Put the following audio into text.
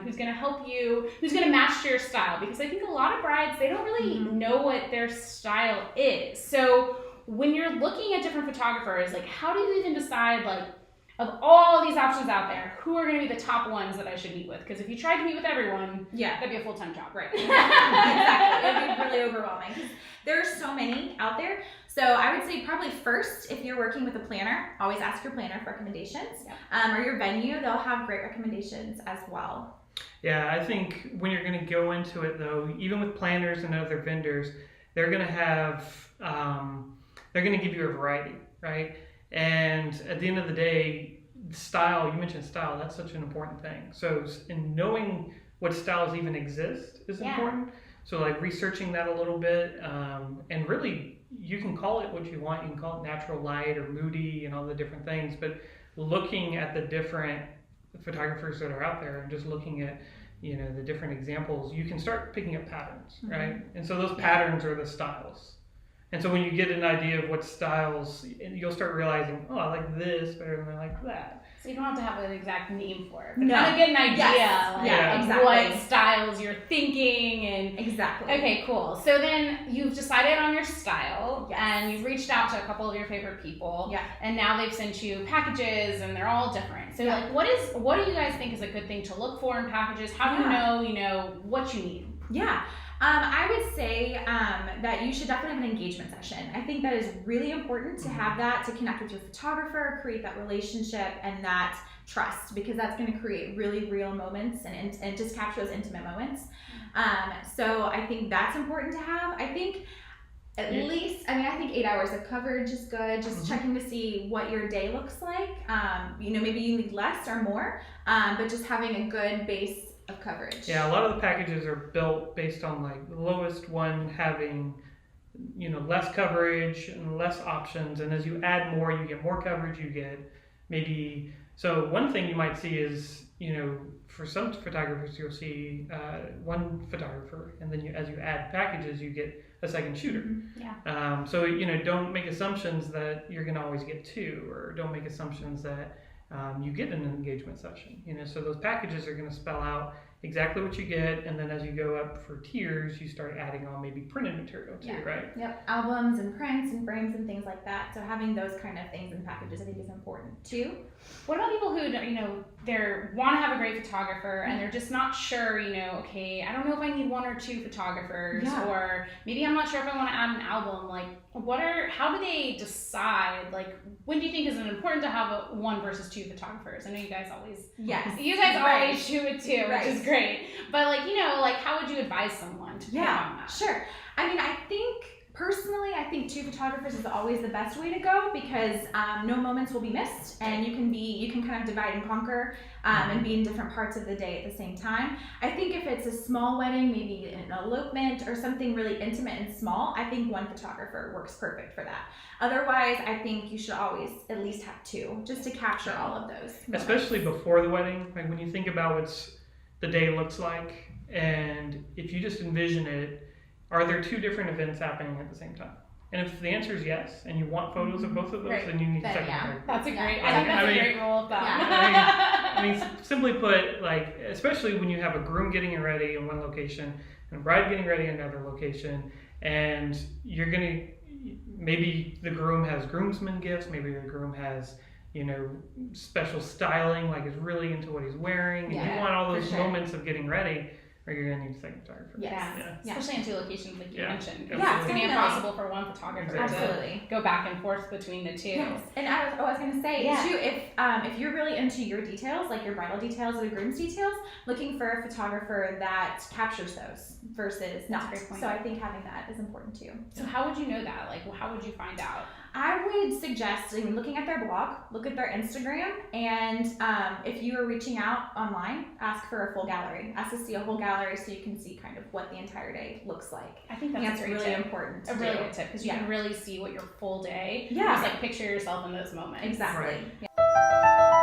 who's going to help you, who's going to match to your style. Because I think a lot of brides, they don't really know what their style is. So when you're looking at different photographers, like how do you even decide, like, of all these options out there, who are going to be the top ones that I should meet with? Because if you tried to meet with everyone, that'd be a full-time job. Right. Exactly. It'd be really overwhelming. There are so many out there. So I would say probably first, if you're working with a planner, always ask your planner for recommendations. Or your venue, they'll have great recommendations as well. Yeah, I think when you're going to go into it, though, even with planners and other vendors, they're going to have, they're going to give you a variety, right? And at the end of the day, style, you mentioned style, that's such an important thing. So in knowing what styles even exist is important. So like researching that a little bit, and really you can call it what you want. You can call it natural light or moody and all the different things, but looking at the different photographers that are out there and just looking at, you know, the different examples, you can start picking up patterns, right? And so those patterns are the styles. And so when you get an idea of what styles, you'll start realizing, oh, I like this better than I like that. So you don't have to have an exact name for it, but kind of get an idea of what styles you're thinking. And Okay, cool. So then you've decided on your style, and you've reached out to a couple of your favorite people, and now they've sent you packages, and they're all different. So like, what do you guys think is a good thing to look for in packages? How do you know what you need? I would say that you should definitely have an engagement session. I think that is really important to have that, to connect with your photographer, create that relationship and that trust, because that's going to create really real moments and just capture those intimate moments. So I think that's important to have. I think at least, I think 8 hours of coverage is good. Just checking to see what your day looks like. Maybe you need less or more, but just having a good base of coverage. Yeah, a lot of the packages are built based on like the lowest one having, less coverage and less options. And as you add more, you get more coverage, you get maybe, so one thing you might see is, for some photographers, you'll see one photographer, and then as you add packages, you get a second shooter. So, don't make assumptions that you're going to always get two, or don't make assumptions that you get an engagement session. So those packages are going to spell out exactly what you get, and then as you go up for tiers, you start adding on maybe printed material too, right? Albums and prints and frames and things like that. So having those kind of things in packages, I think, is important too. What about people who they want to have a great photographer and they're just not sure, okay, I don't know if I need one or two photographers, or maybe I'm not sure if I want to add an album. Like, how do they decide? Like, when do you think is it important to have one versus two photographers? I know you guys always, always do it too, which is great. But how would you advise someone to pick on that? Sure. I think personally, two photographers is always the best way to go, because no moments will be missed, and you can kind of divide and conquer and be in different parts of the day at the same time. I think if it's a small wedding, maybe an elopement or something really intimate and small, I think one photographer works perfect for that. Otherwise, I think you should always at least have two, just to capture all of those moments. Especially before the wedding, like when you think about what the day looks like, and if you just envision it, are there two different events happening at the same time? And if the answer is yes, and you want photos of both of those, then you need a second photographer. That's a great. I think that's a great rule of thumb. Simply put, like, especially when you have a groom getting ready in one location and a bride getting ready in another location, and you're gonna, maybe the groom has groomsmen gifts, maybe the groom has, special styling, like is really into what he's wearing, and you want all those moments of getting ready, or you're going to need a second photographer. Especially in two locations like you mentioned. It's going to be impossible for one photographer to go back and forth between the two. And I was going to say, too, if you're really into your details, like your bridal details or the groom's details, looking for a photographer that captures those versus not. So I think having that is important too. So how would you know that? Like, how would you find out? I would suggest looking at their blog, look at their Instagram, and if you are reaching out online, ask for a full gallery. Ask to see a whole gallery so you can see kind of what the entire day looks like. I think that's really important. A really good tip, because you can really see what your full day. Just like picture yourself in those moments. Exactly. Right.